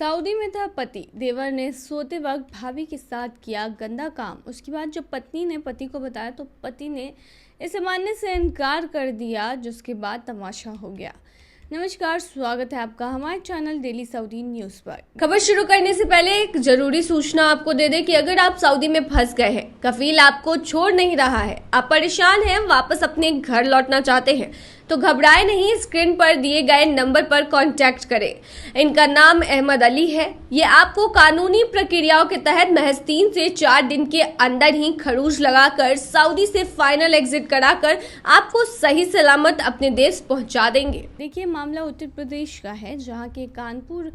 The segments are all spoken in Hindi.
सऊदी में था पति। देवर ने सोते वक्त भाभी के साथ किया गंदा काम। उसके बाद जब पत्नी ने पति को बताया तो पति ने इसे मानने से इनकार कर दिया, जिसके बाद तमाशा हो गया। नमस्कार, स्वागत है आपका हमारे चैनल डेली सऊदी न्यूज पर। खबर शुरू करने से पहले एक जरूरी सूचना आपको दे दें कि अगर आप सऊदी में फंस गए हैं, कफील आपको छोड़ नहीं रहा है, आप परेशान हैं, वापस अपने घर लौटना चाहते हैं, तो घबराए नहीं, स्क्रीन पर दिए गए नंबर पर कांटेक्ट करें। इनका नाम अहमद अली है। ये आपको कानूनी प्रक्रियाओं के तहत महज 3 से 4 दिन के अंदर ही खरूज लगाकर सऊदी से फाइनल एग्जिट कराकर आपको सही सलामत अपने देश पहुंचा देंगे। देखिए, मामला उत्तर प्रदेश का है, जहां के कानपुर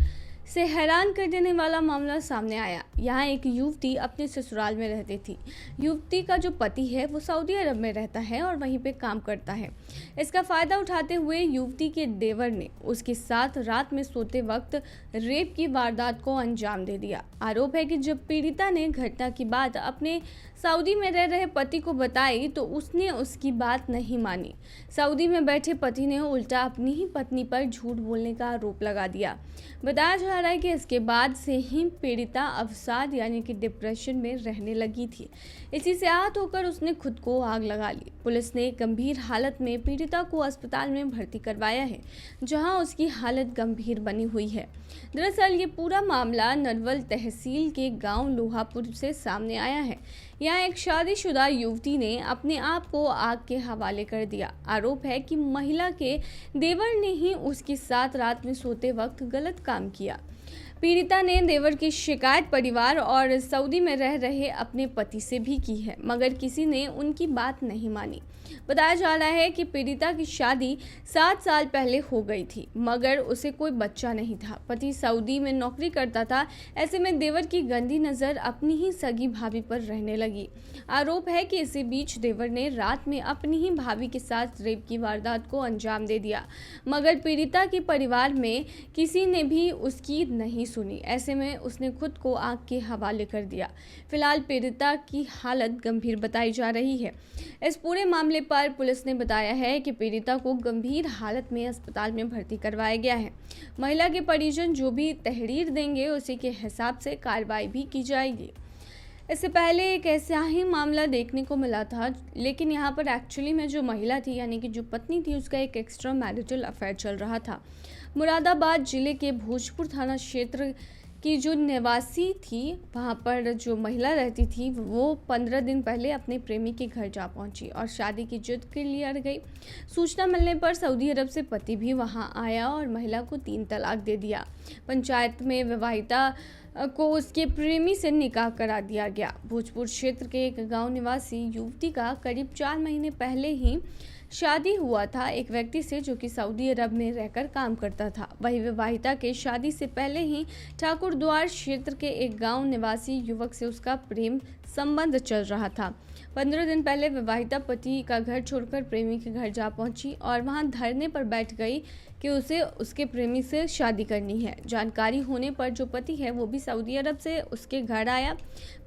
से हैरान कर देने वाला मामला सामने आया। यहाँ एक युवती अपने ससुराल में रहती थी। युवती का जो पति है वो सऊदी अरब में रहता है और वहीं पे काम करता है। इसका फायदा उठाते हुए युवती के देवर ने उसके साथ रात में सोते वक्त रेप की वारदात को अंजाम दे दिया। आरोप है कि जब पीड़िता ने घटना की बात अपने सऊदी में रह रहे पति को बताई तो उसने उसकी बात नहीं मानी। सऊदी में बैठे पति ने उल्टा अपनी ही पत्नी पर झूठ बोलने का आरोप लगा दिया। बताया जा रहा है कि इसके बाद से ही पीड़िता अवसाद यानी कि डिप्रेशन में रहने लगी थी। इसी से आहत होकर उसने खुद को आग लगा ली। पुलिस ने गंभीर हालत में पीड़िता को अस्पताल में भर्ती करवाया है, जहां उसकी हालत गंभीर बनी हुई है। दरअसल ये पूरा मामला नरवल तहसील के गांव लोहापुर से सामने आया है। यहाँ एक शादीशुदा युवती ने अपने आप को आग के हवाले कर दिया। आरोप है कि महिला के देवर ने ही उसके साथ रात में सोते वक्त गलत काम किया। पीड़िता ने देवर की शिकायत परिवार और सऊदी में रह रहे अपने पति से भी की है, मगर किसी ने उनकी बात नहीं मानी। बताया जा रहा है कि पीड़िता की शादी 7 साल पहले हो गई थी, मगर उसे कोई बच्चा नहीं था। पति सऊदी में नौकरी करता था। ऐसे में देवर की गंदी नज़र अपनी ही सगी भाभी पर रहने लगी। आरोप है कि इसी बीच देवर ने रात में अपनी ही भाभी के साथ रेप की वारदात को अंजाम दे दिया, मगर पीड़िता के परिवार में किसी ने भी उसकी नहीं सुनी। ऐसे में उसने खुद को आग के हवाले कर दिया। फिलहाल पीड़िता की हालत गंभीर बताई जा रही है। इस पूरे मामले पर पुलिस ने बताया है कि पीड़िता को गंभीर हालत में अस्पताल में भर्ती करवाया गया है। महिला के परिजन जो भी तहरीर देंगे उसी के हिसाब से कार्रवाई भी की जाएगी। इससे पहले एक ऐसा ही मामला देखने को मिला था, लेकिन यहाँ पर एक्चुअली में जो महिला थी यानी कि जो पत्नी थी, उसका एक एक्स्ट्रा मैरिटल अफेयर चल रहा था। मुरादाबाद जिले के भोजपुर थाना क्षेत्र की जो निवासी थी, वहाँ पर जो महिला रहती थी, वो 15 दिन पहले अपने प्रेमी के घर जा पहुँची और शादी की जिद के लिए अड़ गई। सूचना मिलने पर सऊदी अरब से पति भी वहाँ आया और महिला को 3 तलाक दे दिया। पंचायत में विवाहिता को उसके प्रेमी से निकाह करा दिया गया। भोजपुर क्षेत्र के एक गांव निवासी युवती का करीब 4 महीने पहले ही शादी हुआ था एक व्यक्ति से, जो कि सऊदी अरब में रहकर काम करता था। वही विवाहिता के शादी से पहले ही ठाकुर द्वार क्षेत्र के एक गांव निवासी युवक से उसका प्रेम संबंध चल रहा था। 15 दिन पहले विवाहिता पति का घर छोड़कर प्रेमी के घर जा पहुंची और वहां धरने पर बैठ गई कि उसे उसके प्रेमी से शादी करनी है। जानकारी होने पर जो पति है वो भी सऊदी अरब से उसके घर आया।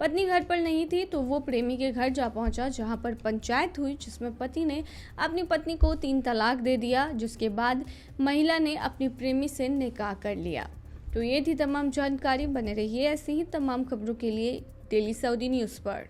पत्नी घर पर नहीं थी तो वो प्रेमी के घर जा पहुंचा, जहां पर पंचायत हुई, जिसमें पति ने अपनी पत्नी को 3 तलाक दे दिया, जिसके बाद महिला ने अपनी प्रेमी से निकाह कर लिया। तो ये थी तमाम जानकारी। बने रहिए ऐसी ही तमाम खबरों के लिए डेली सऊदी न्यूज़ पर।